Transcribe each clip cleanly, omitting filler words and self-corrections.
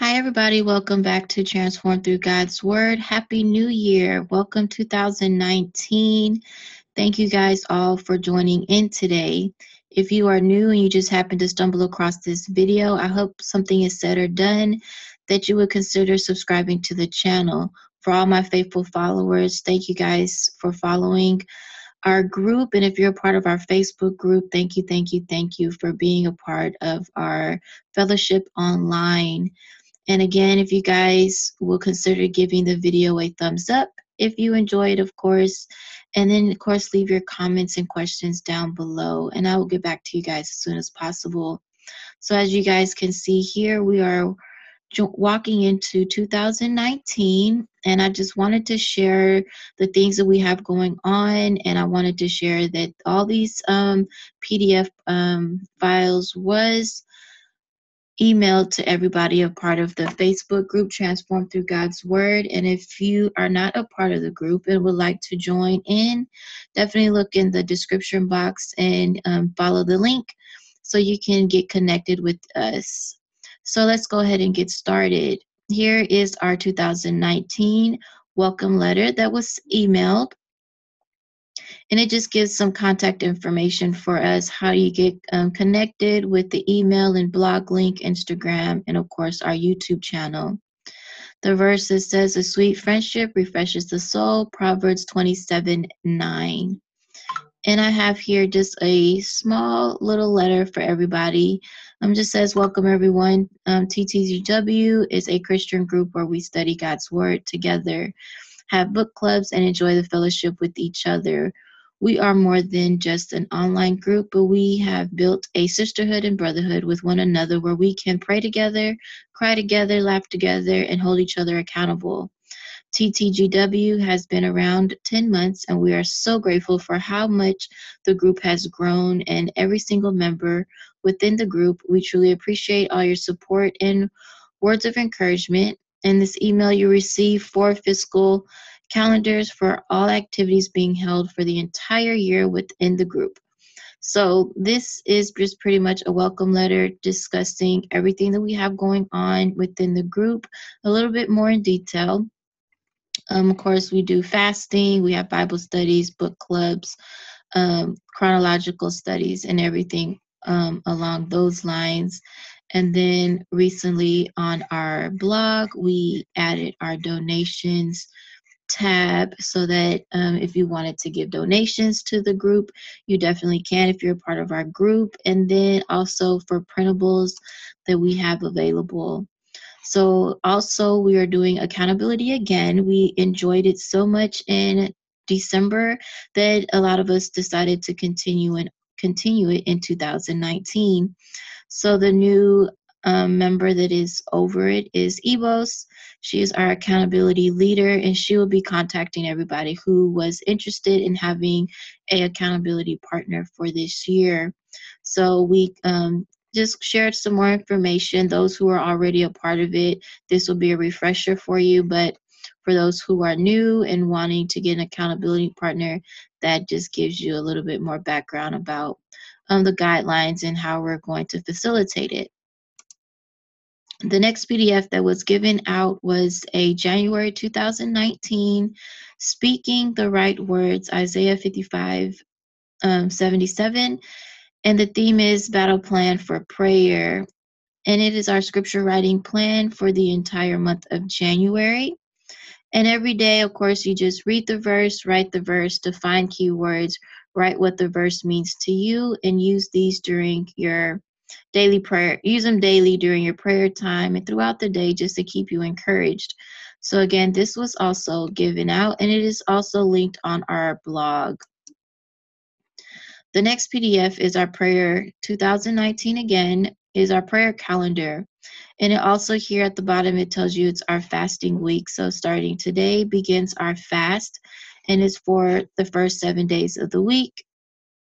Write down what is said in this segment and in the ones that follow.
Hi, everybody. Welcome back to Transform Through God's Word. Happy New Year. Welcome 2019. Thank you guys all for joining in today. If you are new and you just happen to stumble across this video, I hope something is said or done that you would consider subscribing to the channel. For all my faithful followers, thank you guys for following our group. And if you're a part of our Facebook group, thank you for being a part of our fellowship online. And again, if you guys will consider giving the video a thumbs up if you enjoy it, of course. And then, of course, leave your comments and questions down below. And I will get back to you guys as soon as possible. So as you guys can see here, we are walking into 2019. And I just wanted to share the things that we have going on. And I wanted to share that all these PDF files was emailed to everybody a part of the Facebook group Transform Through God's Word. And if you are not a part of the group and would like to join in, definitely look in the description box and follow the link so you can get connected with us. So let's go ahead and get started. Here is our 2019 welcome letter that was emailed. And it just gives some contact information for us, how you get connected with the email and blog link, Instagram, and of course our YouTube channel. The verse that says, "A sweet friendship refreshes the soul," Proverbs 27:9. And I have here just a small little letter for everybody. Just says, "Welcome everyone. TTGW is a Christian group where we study God's Word together, have book clubs, and enjoy the fellowship with each other. We are more than just an online group, but we have built a sisterhood and brotherhood with one another where we can pray together, cry together, laugh together, and hold each other accountable. TTGW has been around 10 months, and we are so grateful for how much the group has grown and every single member within the group. We truly appreciate all your support and words of encouragement. In this email, you receive 4 fiscal calendars for all activities being held for the entire year within the group." So this is just pretty much a welcome letter discussing everything that we have going on within the group, a little bit more in detail. Of course, we do fasting, we have Bible studies, book clubs, chronological studies, and everything along those lines. And then recently on our blog, we added our donations tab so that if you wanted to give donations to the group, you definitely can if you're a part of our group. And then also for printables that we have available. So also we are doing accountability again. We enjoyed it so much in December that a lot of us decided to continue it in 2019. So the new member that is over it is Ebos. She is our accountability leader, and she will be contacting everybody who was interested in having an accountability partner for this year. So we just shared some more information. Those who are already a part of it, this will be a refresher for you. But for those who are new and wanting to get an accountability partner, that just gives you a little bit more background about the guidelines and how we're going to facilitate it. The next PDF that was given out was a January 2019 Speaking the Right Words, Isaiah 55:77. And the theme is Battle Plan for Prayer. And it is our scripture writing plan for the entire month of January. And every day, of course, you just read the verse, write the verse, define keywords, write what the verse means to you, and use these during your daily prayer. Use them daily during your prayer time and throughout the day just to keep you encouraged. So again, this was also given out, and it is also linked on our blog. The next PDF is our prayer 2019 again, is our prayer calendar. And it also here at the bottom, it tells you it's our fasting week. So starting today begins our fast, and it's for the first 7 days of the week.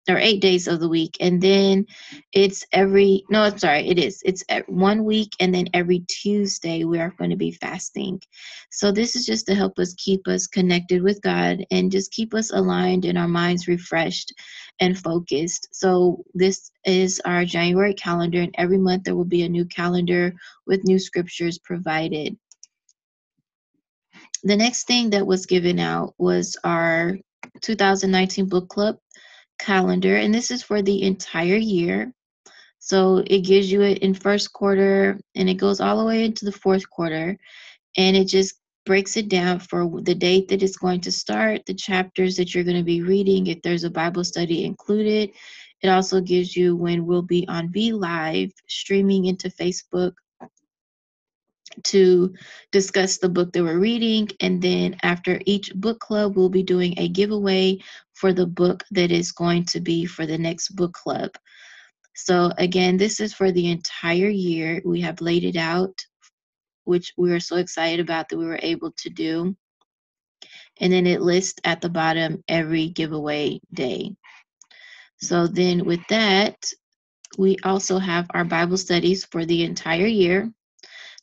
or 8 days of the week. And then it's no, I'm sorry, it's 1 week, and then every Tuesday we are going to be fasting. So this is just to help us keep us connected with God and just keep us aligned and our minds refreshed and focused. So this is our January calendar, and every month there will be a new calendar with new scriptures provided. The next thing that was given out was our 2019 book club calendar, and this is for the entire year. So it gives you it in first quarter, and it goes all the way into the fourth quarter, and it just breaks it down for the date that it's going to start, the chapters that you're going to be reading, if there's a Bible study included. It also gives you when we'll be on V Live streaming into Facebook to discuss the book that we're reading. And then after each book club, we'll be doing a giveaway for the book that is going to be for the next book club. So again, this is for the entire year. We have laid it out, which we are so excited about that we were able to do. And then it lists at the bottom every giveaway day. So then with that, we also have our Bible studies for the entire year.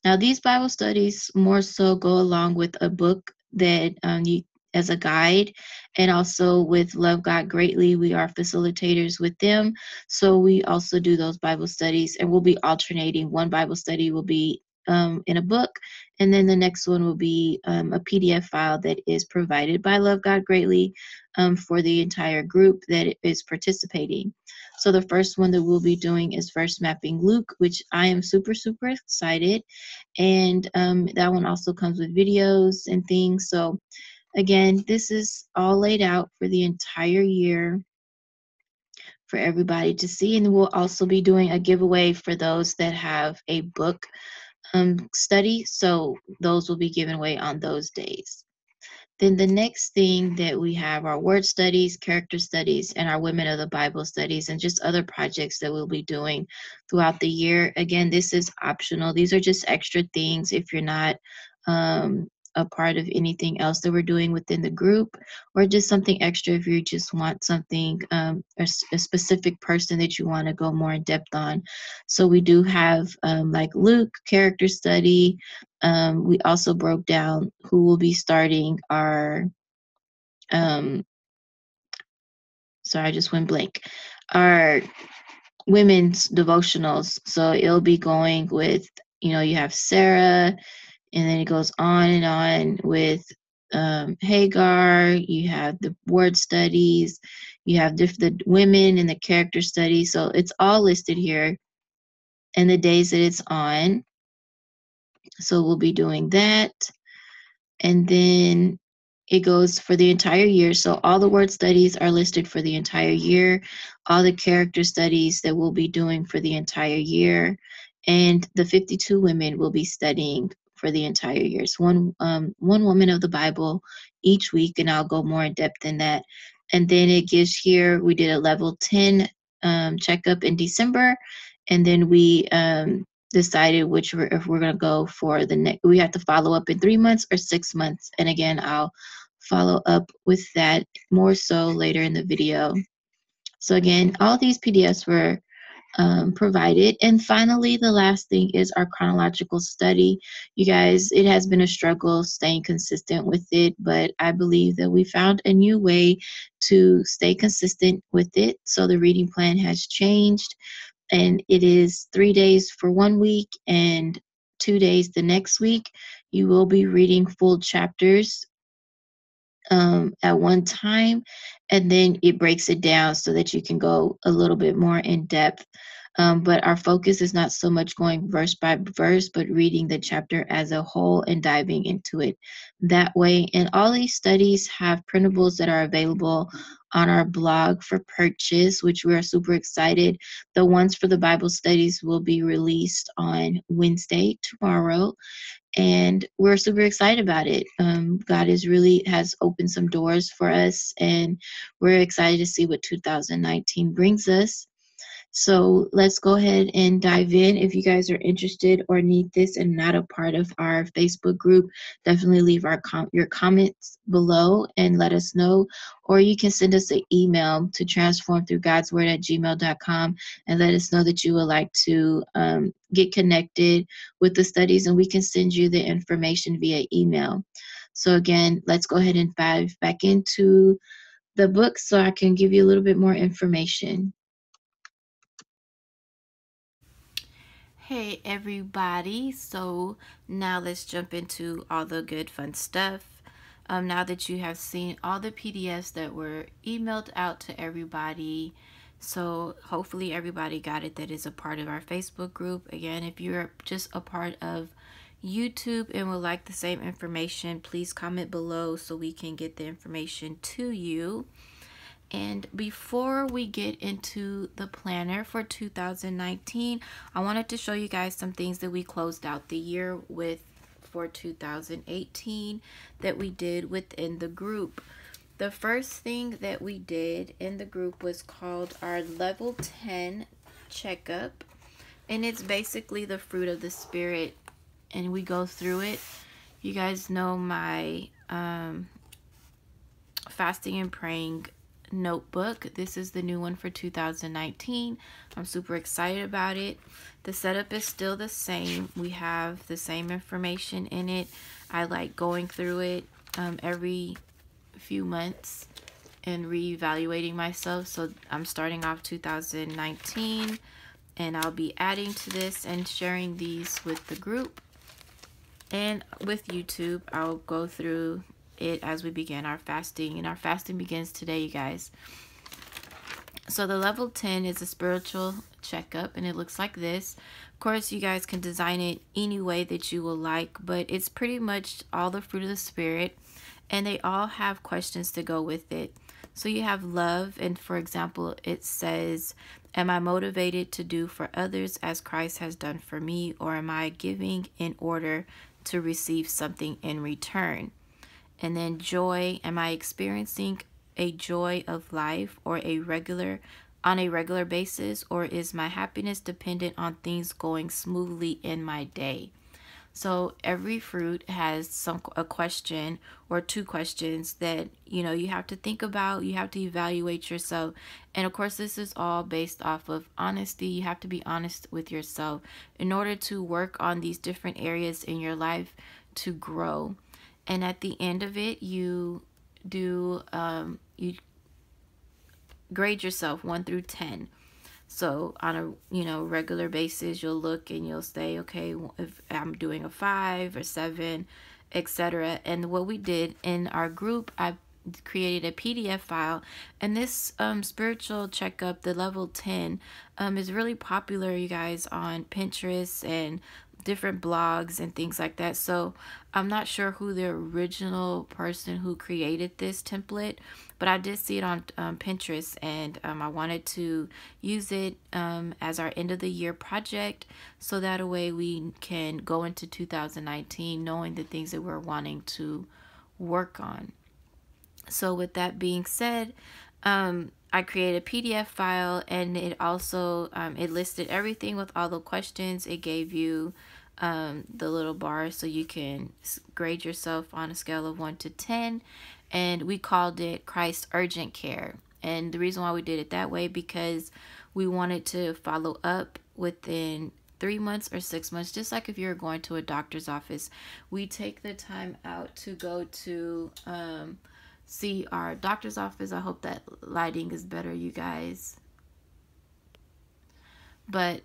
Now, these Bible studies more so go along with a book that you, as a guide, and also with Love God Greatly, we are facilitators with them. So we also do those Bible studies, and we'll be alternating. One Bible study will be in a book, and then the next one will be a PDF file that is provided by Love God Greatly for the entire group that is participating. So the first one that we'll be doing is Verse Mapping Luke, which I am super, super excited. And that one also comes with videos and things. So again, this is all laid out for the entire year for everybody to see. And we'll also be doing a giveaway for those that have a book study. So those will be given away on those days. Then the next thing that we have are word studies, character studies, and our Women of the Bible studies, and just other projects that we'll be doing throughout the year. Again, this is optional. These are just extra things if you're not a part of anything else that we're doing within the group, or just something extra if you just want something, a specific person that you want to go more in depth on. So we do have like Luke, character study. We also broke down who will be starting our, sorry, I just went blank, our women's devotionals. So it'll be going with, you have Sarah, and then it goes on and on with Hagar. You have the word studies. You have the women and the character studies. So it's all listed here and the days that it's on. So we'll be doing that. And then it goes for the entire year. So all the word studies are listed for the entire year, all the character studies that we'll be doing for the entire year, and the 52 women will be studying for the entire year. So one woman of the Bible each week, and I'll go more in depth in that. And then it gives here, we did a level 10 checkup in December, and then we decided if we're going to go for the next. We have to follow up in 3 months or 6 months, and again, I'll follow up with that more so later in the video. So again, all these PDFs were provided. And finally, the last thing is our chronological study. You guys, it has been a struggle staying consistent with it, but I believe that we found a new way to stay consistent with it. So the reading plan has changed, and it is 3 days for 1 week and 2 days the next week. You will be reading full chapters at one time, and then it breaks it down so that you can go a little bit more in depth. But our focus is not so much going verse by verse, but reading the chapter as a whole and diving into it that way. And all these studies have printables that are available on our blog for purchase, which we are super excited. The ones for the Bible studies will be released on Wednesday, tomorrow. And we're super excited about it. God has opened some doors for us, and we're excited to see what 2019 brings us. So let's go ahead and dive in. If you guys are interested or need this and not a part of our Facebook group, definitely leave your comments below and let us know. Or you can send us an email to transformthroughgodsword@gmail.com and let us know that you would like to get connected with the studies, and we can send you the information via email. So again, let's go ahead and dive back into the book so I can give you a little bit more information. Hey everybody, so now let's jump into all the good fun stuff. Now that you have seen all the PDFs that were emailed out to everybody, so hopefully everybody got it that is a part of our Facebook group. Again, if you're just a part of YouTube and would like the same information, please comment below so we can get the information to you. And before we get into the planner for 2019, I wanted to show you guys some things that we closed out the year with for 2018 that we did within the group. The first thing that we did in the group was called our level 10 checkup, and it's basically the fruit of the spirit, and we go through it. You guys know my fasting and praying notebook. This is the new one for 2019. I'm super excited about it. The setup is still the same. We have the same information in it. I like going through it every few months and reevaluating myself. So I'm starting off 2019 and I'll be adding to this and sharing these with the group. And with YouTube, I'll go through it as we begin our fasting, and our fasting begins today, you guys. So the level 10 is a spiritual checkup, and it looks like this. Of course, you guys can design it any way that you will like, but it's pretty much all the fruit of the spirit, and they all have questions to go with it. So you have love, and for example, it says, am I motivated to do for others as Christ has done for me, or am I giving in order to receive something in return? And then joy, am I experiencing a joy of life on a regular basis, or is my happiness dependent on things going smoothly in my day? So every fruit has a question or two questions that you have to think about. You have to evaluate yourself, and of course this is all based off of honesty. You have to be honest with yourself in order to work on these different areas in your life to grow. And at the end of it, you grade yourself 1 through 10. So on a regular basis, you'll look and you'll say, okay, if I'm doing a 5 or 7, etc. And what we did in our group, I created a PDF file, and this spiritual checkup, the level 10, is really popular, you guys, on Pinterest and different blogs and things like that. So I'm not sure who the original person who created this template, but I did see it on Pinterest, and I wanted to use it as our end of the year project, so that way we can go into 2019 knowing the things that we're wanting to work on. So with that being said, I created a PDF file, and it also it listed everything with all the questions. It gave you the little bar so you can grade yourself on a scale of 1 to 10, and we called it Christ Urgent Care. And the reason why we did it that way, because we wanted to follow up within 3 months or 6 months, just like if you're going to a doctor's office. We take the time out to go to see our doctor's office. I hope that lighting is better, you guys. But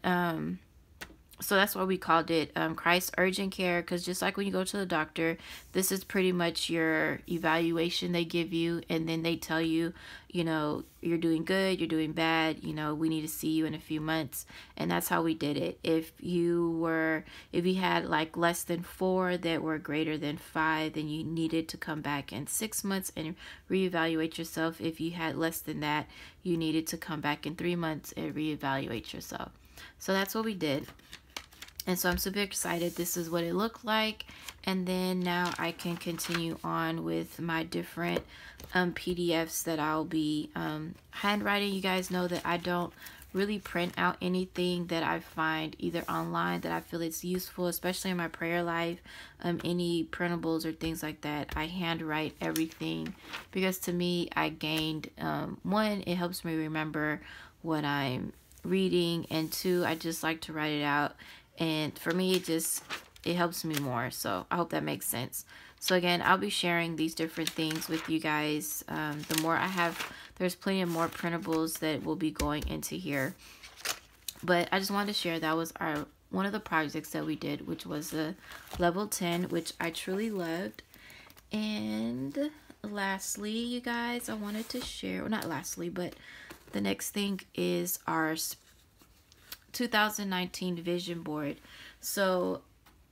so that's why we called it Christ Urgent Care, because just like when you go to the doctor, this is pretty much your evaluation they give you, and then they tell you, you're doing good, you're doing bad, we need to see you in a few months. And that's how we did it. If you had like less than 4 that were greater than 5, then you needed to come back in 6 months and reevaluate yourself. If you had less than that, you needed to come back in 3 months and reevaluate yourself. So that's what we did. And so I'm super excited. This is what it looked like. And then now I can continue on with my different PDFs that I'll be handwriting. You guys know that I don't really print out anything that I find either online that I feel it's useful, especially in my prayer life. Any printables or things like that, I handwrite everything, because to me, I gained, one, it helps me remember what I'm reading, and two, I just like to write it out, and for me, it helps me more. So I hope that makes sense. So again, I'll be sharing these different things with you guys. The more I have, there's plenty of more printables that will be going into here. But I just wanted to share that was one of the projects that we did, which was a level 10, which I truly loved. And lastly, you guys, I wanted to share, well, not lastly, but the next thing is our 2019 vision board. So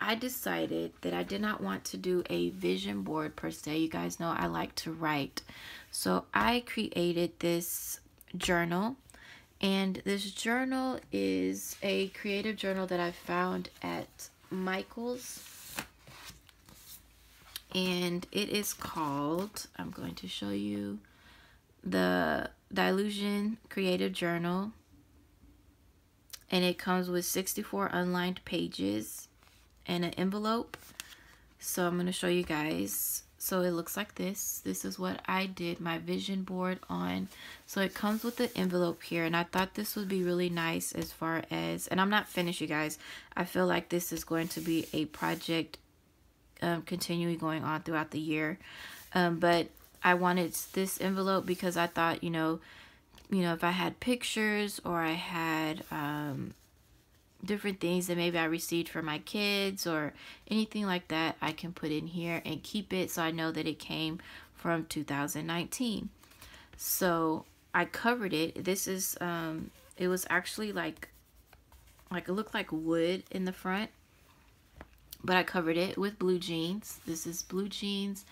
I decided that I did not want to do a vision board per se. You guys know I like to write. So I created this journal, and this journal is a creative journal that I found at Michael's, and it is called, I'm going to show you, the Dilution Creative Journal, and it comes with 64 unlined pages and an envelope. So I'm going to show you guys. So it looks like this. This is what I did my vision board on. So it comes with the envelope here, and I thought this would be really nice as far as, and I'm not finished, you guys. I feel like this is going to be a project continuing going on throughout the year. But I wanted this envelope because I thought, you know, if I had pictures or I had different things that maybe I received for my kids or anything like that, I can put in here and keep it so I know that it came from 2019. So I covered it. This is it was actually like it looked like wood in the front, but I covered it with blue jeans. This is blue jeans.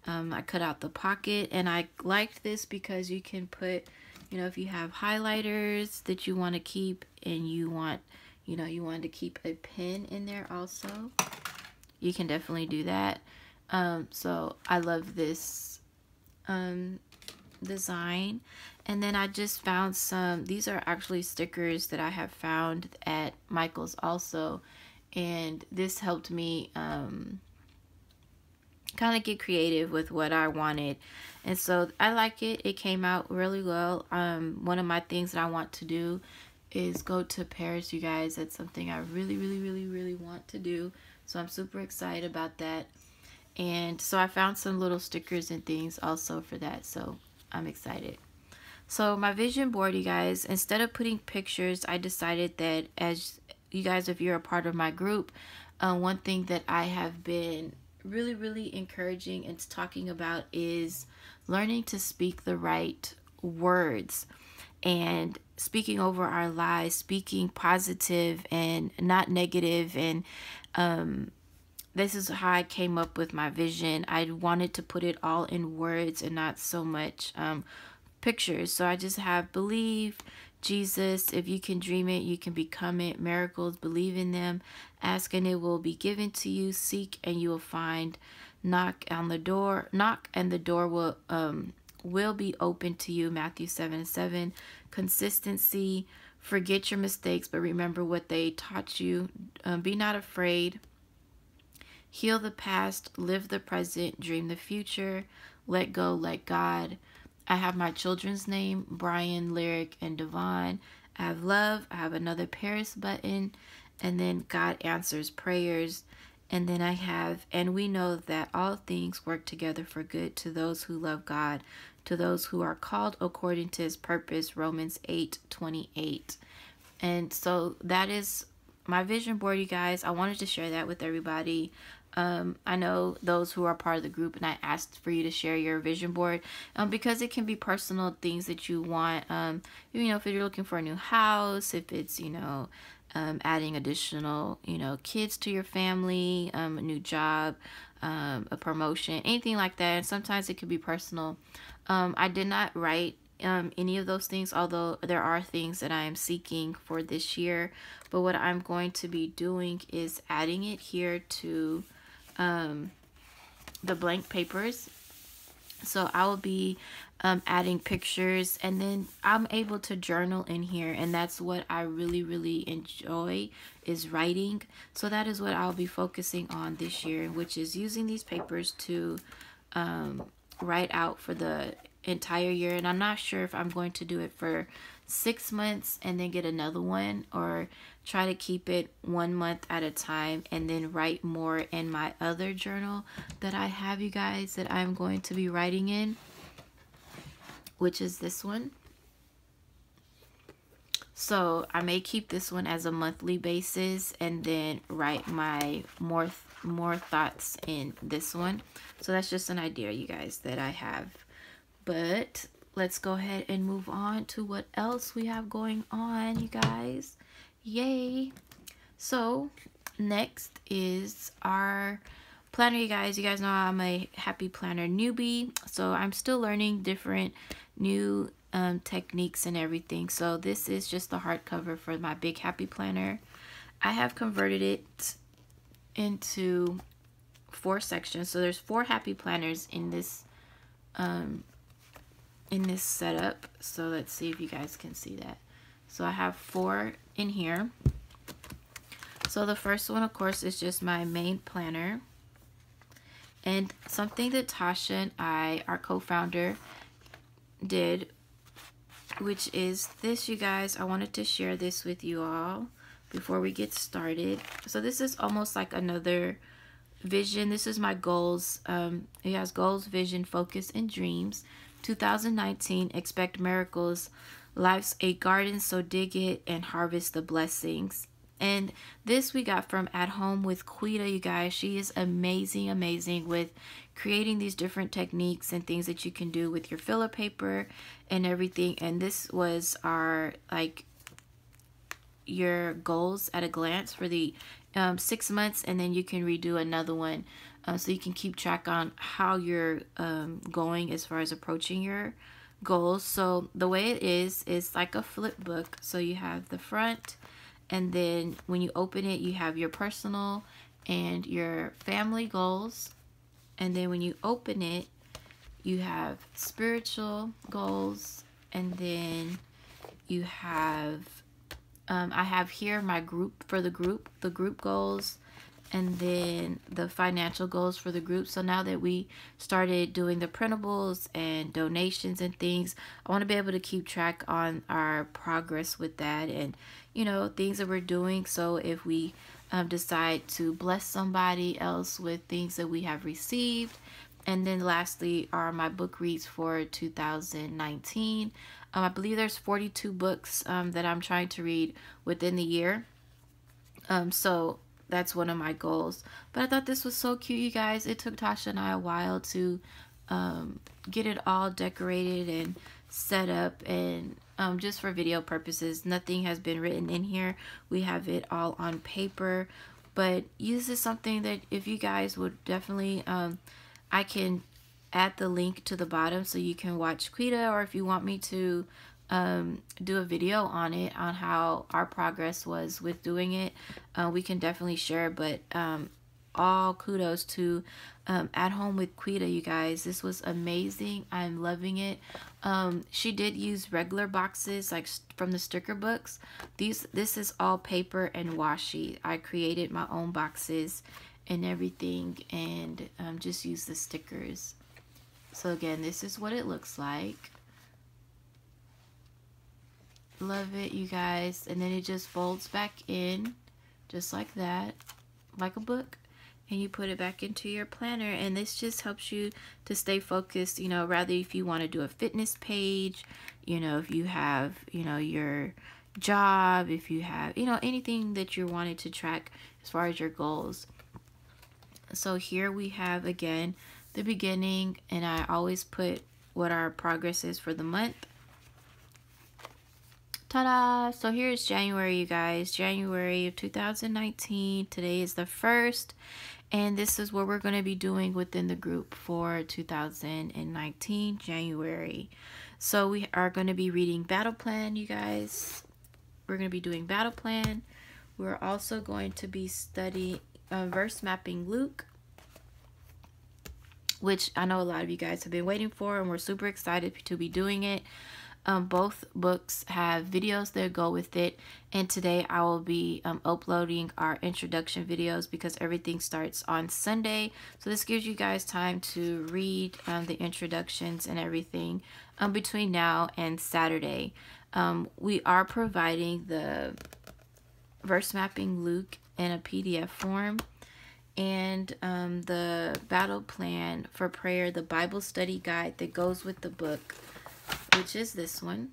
I cut out the pocket, and I liked this because you can put, if you have highlighters that you want to keep, and you want to keep a pen in there also, you can definitely do that. So I love this design. And then I just found these are actually stickers that I have found at Michael's also, and this helped me kind of get creative with what I wanted. And so I like it. It came out really well. One of my things that I want to do is go to Paris, you guys. That's something I really, really, really, really want to do. So I'm super excited about that. And so I found some little stickers and things also for that. So I'm excited. So my vision board, you guys, instead of putting pictures, I decided that, as you guys, if you're a part of my group, one thing that I have been really, really encouraging and talking about is learning to speak the right words and speaking over our lives, speaking positive and not negative. And this is how I came up with my vision. I wanted to put it all in words and not so much pictures. So I just have believe, Jesus, if you can dream it, you can become it. Miracles, believe in them. Ask and it will be given to you. Seek and you will find. Knock and the door will be open to you. Matthew 7:7. Consistency. Forget your mistakes, but remember what they taught you. Be not afraid. Heal the past. Live the present. Dream the future. Let go. Let God. I have my children's name, Brian, Lyric, and Devon. I have love. I have another Paris button. And then God answers prayers. And then I have, and we know that all things work together for good to those who love God, to those who are called according to his purpose, Romans 8:28. And so that is my vision board, you guys. I wanted to share that with everybody. I know those who are part of the group, and I asked for you to share your vision board because it can be personal things that you want. If you're looking for a new house, if it's, adding additional, kids to your family, a new job, a promotion, anything like that. And sometimes it could be personal. I did not write any of those things, although there are things that I am seeking for this year. But what I'm going to be doing is adding it here to the blank papers. So I will be adding pictures, and then I'm able to journal in here, and that's what I really enjoy, is writing. So that is what I'll be focusing on this year, which is using these papers to write out for the entire year. And I'm not sure if I'm going to do it for 6 months and then get another one, or try to keep it 1 month at a time and then write more in my other journal that I have, you guys, that I'm going to be writing in, which is this one. So I may keep this one as a monthly basis and then write my more thoughts in this one. So that's just an idea, you guys, that I have. But let's go ahead and move on to what else we have going on, you guys. Yay. So next is our planner, you guys. You guys know I'm a happy planner newbie, so I'm still learning different new techniques and everything. So this is just the hardcover for my big happy planner. I have converted it into 4 sections, so there's 4 happy planners in this setup. So let's see if you guys can see that. So I have 4 in here. So the first one, of course, is just my main planner. And something that Tasha and I, our co-founder, did, which is this, you guys. I wanted to share this with you all before we get started. So this is almost like another vision. This is my goals. It has goals, vision, focus, and dreams. 2019, expect miracles. Life's a garden, so dig it and harvest the blessings. And this we got from AtHomewithQuita, you guys. She is amazing with creating these different techniques and things that you can do with your filler paper and everything. And this was our, like, your goals at a glance for the 6 months, and then you can redo another one, so you can keep track on how you're going as far as approaching your goals. So the way it is like a flip book. So you have the front, and then when you open it, you have your personal and your family goals. And then when you open it, you have spiritual goals. And then you have, I have here my group for the group goals, and then the financial goals for the group. So now that we started doing the printables and donations and things, I want to be able to keep track on our progress with that, and, you know, things that we're doing. So if we decide to bless somebody else with things that we have received. And then lastly are my book reads for 2019. I believe there's 42 books that I'm trying to read within the year. So that's one of my goals. But I thought this was so cute, you guys. It took Tasha and I a while to get it all decorated and set up, and just for video purposes. Nothing has been written in here. We have it all on paper. But this is something that if you guys would definitely, I can add the link to the bottom so you can watch Quita, or if you want me to do a video on it, on how our progress was with doing it, we can definitely share. But all kudos to AtHomewithQuita, you guys. This was amazing. I'm loving it. She did use regular boxes, like from the sticker books. This is all paper and washi. I created my own boxes and everything, and just use the stickers. So again, this is what it looks like. Love it, you guys. And then it just folds back in just like that, like a book, and you put it back into your planner. And this just helps you to stay focused, you know, rather if you want to do a fitness page, you know, if you have, you know, your job, if you have, you know, anything that you're wanting to track as far as your goals. So here we have again the beginning, and I always put what our progress is for the month. Ta-da! So here is January, you guys. January of 2019. Today is the 1st, and this is what we're going to be doing within the group for 2019 January. So we are going to be reading Battle Plan, you guys. We're going to be doing Battle Plan. We're also going to be studying verse mapping Luke. which I know a lot of you guys have been waiting for, and we're super excited to be doing it. Both books have videos that go with it, and today I will be uploading our introduction videos because everything starts on Sunday. So this gives you guys time to read the introductions and everything between now and Saturday. We are providing the verse mapping Luke in a PDF form, and the battle plan for prayer, the Bible study guide that goes with the book, which is this one.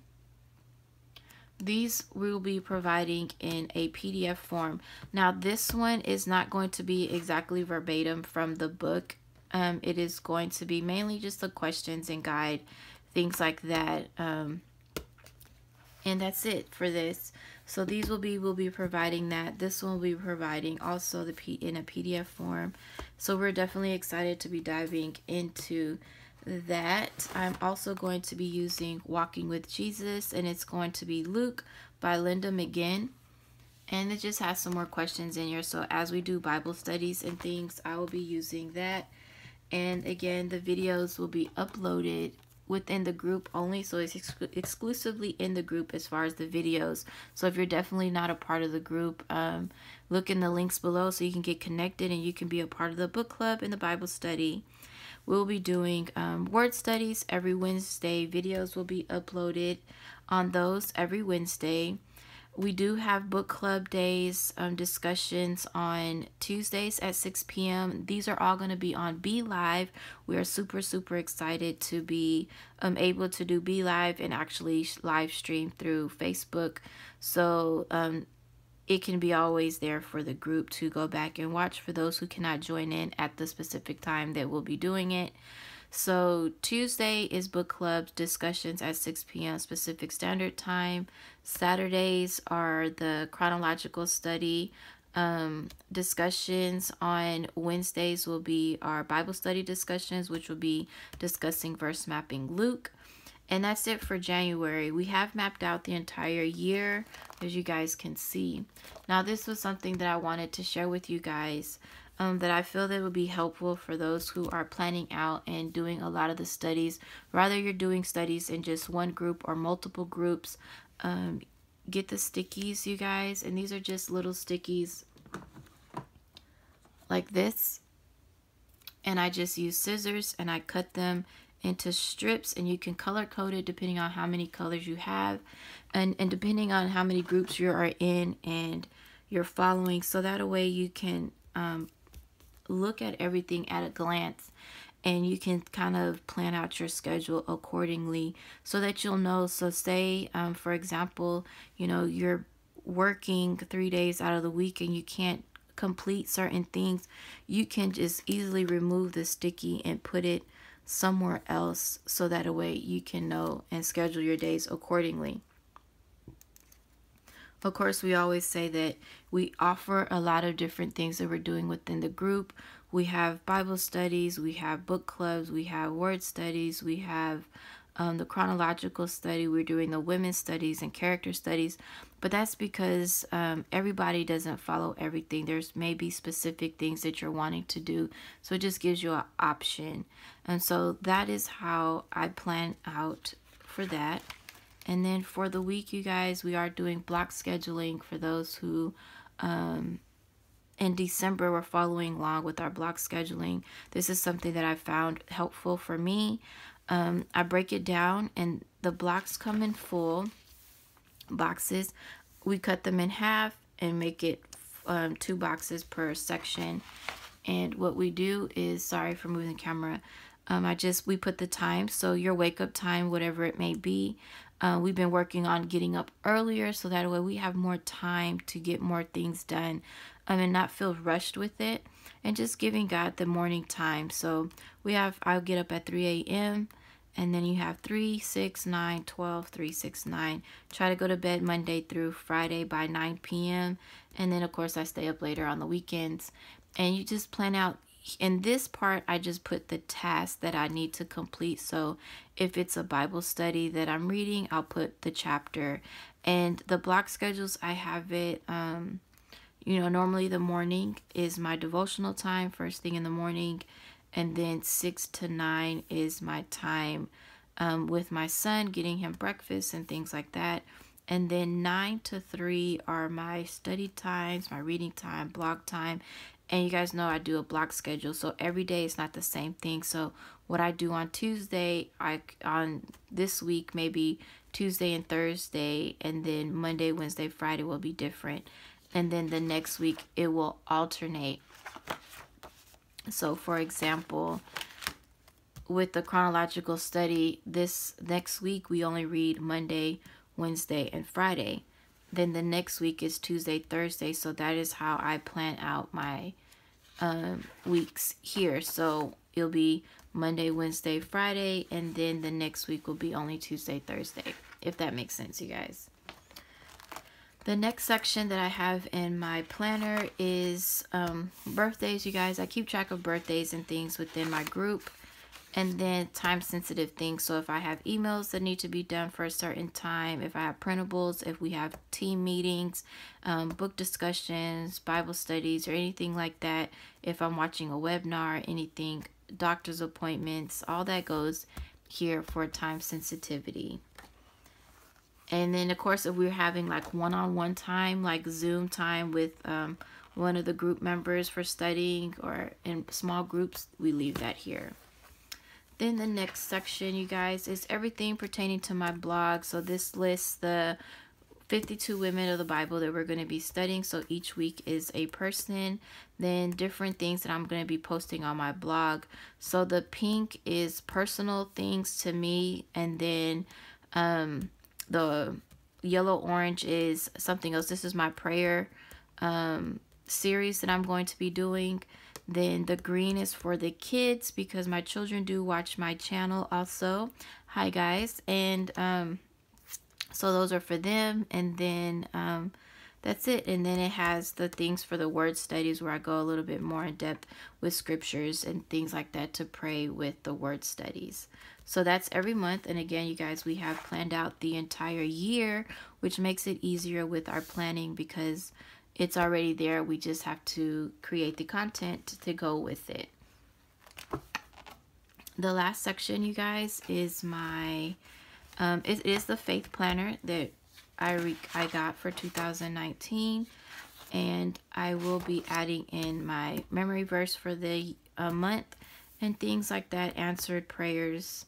These we will be providing in a PDF form. Now, this one is not going to be exactly verbatim from the book. It is going to be mainly just the questions and guide, things like that. And that's it for this. So these we'll be providing that. This one will be providing also in a PDF form. So we're definitely excited to be diving into that. I'm also going to be using Walking with Jesus, and it's going to be Luke by Linda McGinn, and it just has some more questions in here. So as we do Bible studies and things, I will be using that. And again, the videos will be uploaded within the group only, so it's exclusively in the group as far as the videos. So if you're definitely not a part of the group, look in the links below so you can get connected and you can be a part of the book club and the Bible study. We'll be doing word studies every Wednesday. Videos will be uploaded on those every Wednesday. We do have book club days, discussions on Tuesdays at 6 p.m. These are all going to be on Be Live. We are super, super excited to be able to do Be Live and actually live stream through Facebook. So it can be always there for the group to go back and watch for those who cannot join in at the specific time that we'll be doing it. So Tuesday is book club discussions at 6 p.m. Pacific Standard Time. Saturdays are the chronological study discussions. On Wednesdays will be our Bible study discussions, which will be discussing verse mapping Luke. And that's it for January. We have mapped out the entire year, as you guys can see. Now, this was something that I wanted to share with you guys, that I feel that would be helpful for those who are planning out and doing a lot of the studies. Rather you're doing studies in just one group or multiple groups, get the stickies, you guys. And these are just little stickies like this. And I just use scissors and I cut them into strips, and you can color code it depending on how many colors you have and depending on how many groups you are in and you're following, so that way you can look at everything at a glance and you can kind of plan out your schedule accordingly so that you'll know. So say for example, you know, you're working 3 days out of the week and you can't complete certain things, you can just easily remove the sticky and put it somewhere else so that a way you can know and schedule your days accordingly. Of course, we always say that we offer a lot of different things that we're doing within the group. We have Bible studies, we have book clubs, we have word studies, we have the chronological study, we're doing the women's studies and character studies, but that's because everybody doesn't follow everything. There's maybe specific things that you're wanting to do, so it just gives you an option. And so that is how I plan out for that. And then for the week, you guys, we are doing block scheduling for those who in December we're following along with our block scheduling. This is something that I found helpful for me. I break it down and the blocks come in full boxes. We cut them in half and make it 2 boxes per section. And what we do is, sorry for moving the camera, we put the time, so your wake up time, whatever it may be. We've been working on getting up earlier so that way we have more time to get more things done and not feel rushed with it, and just giving God the morning time. So I'll get up at 3 a.m. and then you have 3, 6, 9, 12, 3, 6, 9. Try to go to bed Monday through Friday by 9 p.m. And then, of course, I stay up later on the weekends. And you just plan out. In this part, I just put the task that I need to complete. So if it's a Bible study that I'm reading, I'll put the chapter. And the block schedules, I have it, normally the morning is my devotional time, first thing in the morning. And then 6 to 9 is my time with my son, getting him breakfast and things like that. And then 9 to 3 are my study times, my reading time, blog time. And you guys know I do a block schedule, so every day is not the same thing. So what I do on Tuesday, on this week, maybe Tuesday and Thursday, and then Monday, Wednesday, Friday will be different. And then the next week, it will alternate. So for example, with the chronological study, this next week, we only read Monday, Wednesday, and Friday. Then the next week is Tuesday, Thursday. So that is how I plan out my weeks here. So it'll be Monday, Wednesday, Friday, and then the next week will be only Tuesday, Thursday, if that makes sense, you guys. The next section that I have in my planner is birthdays, you guys. I keep track of birthdays and things within my group. And then time-sensitive things. So if I have emails that need to be done for a certain time, if I have printables, if we have team meetings, book discussions, Bible studies, or anything like that, if I'm watching a webinar, anything, doctor's appointments, all that goes here for time sensitivity. And then, of course, if we're having like one-on-one time, like Zoom time with one of the group members for studying or in small groups, we leave that here. Then the next section, you guys, is everything pertaining to my blog. So this lists the 52 women of the Bible that we're going to be studying. So each week is a person. Then different things that I'm going to be posting on my blog. So the pink is personal things to me. And then the yellow-orange is something else. This is my prayer series that I'm going to be doing. Then the green is for the kids because my children do watch my channel also. Hi guys. And so those are for them. And then that's it. And then it has the things for the word studies where I go a little bit more in depth with scriptures and things like that to pray with the word studies. So that's every month. And again, you guys, we have planned out the entire year, which makes it easier with our planning because it's already there. We just have to create the content to go with it. The last section, you guys, is my, it is the faith planner that I got for 2019. And I will be adding in my memory verse for the month and things like that, answered prayers.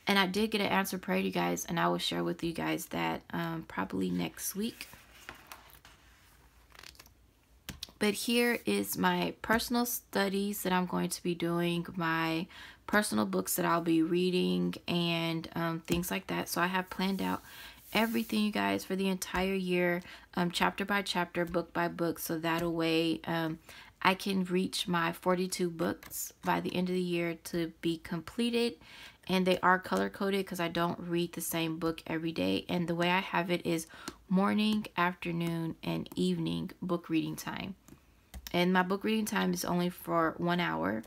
And I did get an answered prayer, you guys, and I will share with you guys that probably next week. But here is my personal studies that I'm going to be doing, my personal books that I'll be reading, and things like that. So I have planned out everything, you guys, for the entire year, chapter by chapter, book by book. So that way I can reach my 42 books by the end of the year to be completed. And they are color-coded because I don't read the same book every day. And the way I have it is morning, afternoon, and evening book reading time. And my book reading time is only for 1 hour.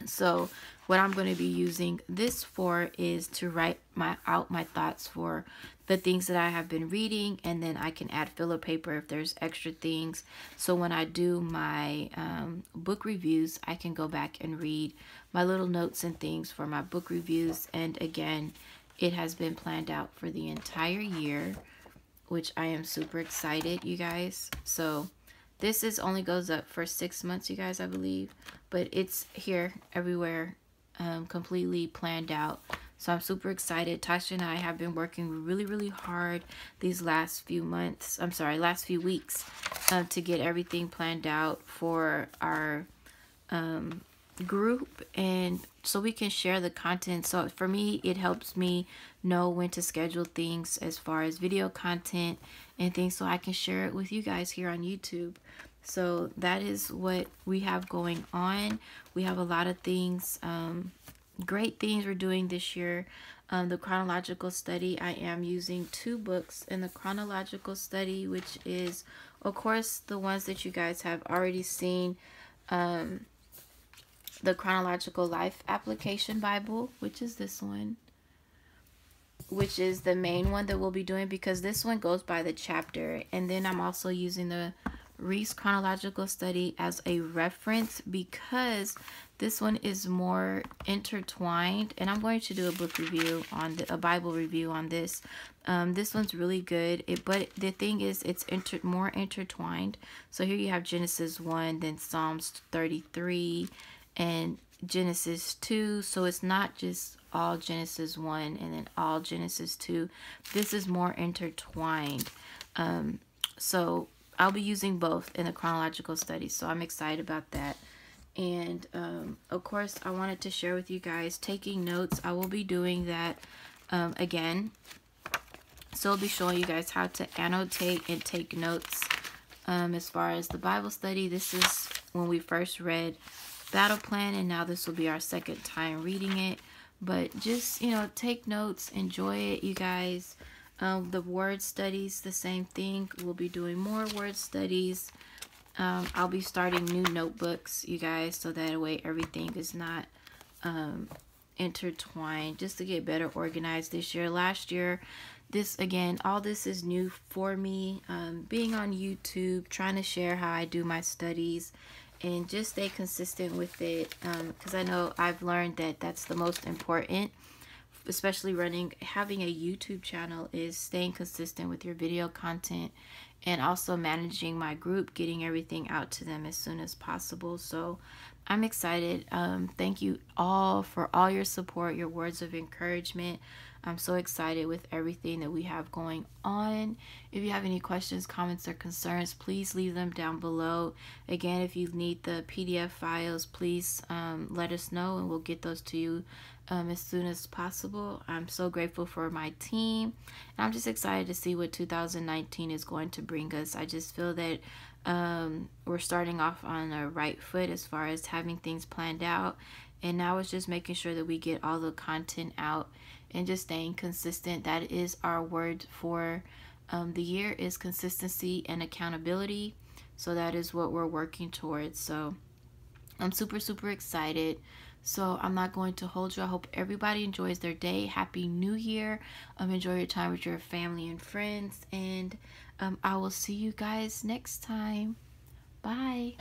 So what I'm going to be using this for is to write out my thoughts for the things that I have been reading, and then I can add filler paper if there's extra things. So when I do my book reviews, I can go back and read my little notes and things for my book reviews. And again, it has been planned out for the entire year, which I am super excited, you guys. So this is only goes up for 6 months, you guys, I believe, but it's here everywhere, completely planned out. So I'm super excited. Tasha and I have been working really, really hard these last few months. I'm sorry, last few weeks, to get everything planned out for our group, and so we can share the content. So for me, it helps me know when to schedule things as far as video content and things, so I can share it with you guys here on YouTube. So that is what we have going on. We have a lot of things, great things we're doing this year. The chronological study, I am using 2 books in the chronological study, which is, of course, the ones that you guys have already seen. The Chronological Life Application Bible, which is this one, which is the main one that we'll be doing because this one goes by the chapter. And then I'm also using the Reese Chronological Study as a reference because this one is more intertwined, and I'm going to do a book review on a Bible review on this. This one's really good, but the thing is, it's more intertwined. So here you have Genesis 1, then Psalms 33, and Genesis 2. So it's not just all Genesis 1 and then all Genesis 2. This is more intertwined. So I'll be using both in the chronological study, so I'm excited about that. And of course, I wanted to share with you guys taking notes. I will be doing that again. So I'll be showing you guys how to annotate and take notes as far as the Bible study. This is when we first read Battle Plan, and now this will be our second time reading it. But just, take notes, enjoy it, you guys. The word studies, the same thing. We'll be doing more word studies. I'll be starting new notebooks, you guys, so that way everything is not intertwined, just to get better organized this year. Last year, all this is new for me. Being on YouTube, trying to share how I do my studies and just stay consistent with it, because I know I've learned that that's the most important, especially having a YouTube channel, is staying consistent with your video content and also managing my group, getting everything out to them as soon as possible. So I'm excited. Thank you all for all your support, your words of encouragement. I'm so excited with everything that we have going on. If you have any questions, comments, or concerns, please leave them down below. Again, if you need the PDF files, please let us know and we'll get those to you as soon as possible. I'm so grateful for my team, and I'm just excited to see what 2019 is going to bring us. I just feel that we're starting off on a right foot as far as having things planned out, and now it's just making sure that we get all the content out and just staying consistent. That is our word for the year, is consistency and accountability. So that is what we're working towards. So I'm super, super excited. So I'm not going to hold you. I hope everybody enjoys their day. Happy New Year. Enjoy your time with your family and friends. And I will see you guys next time. Bye.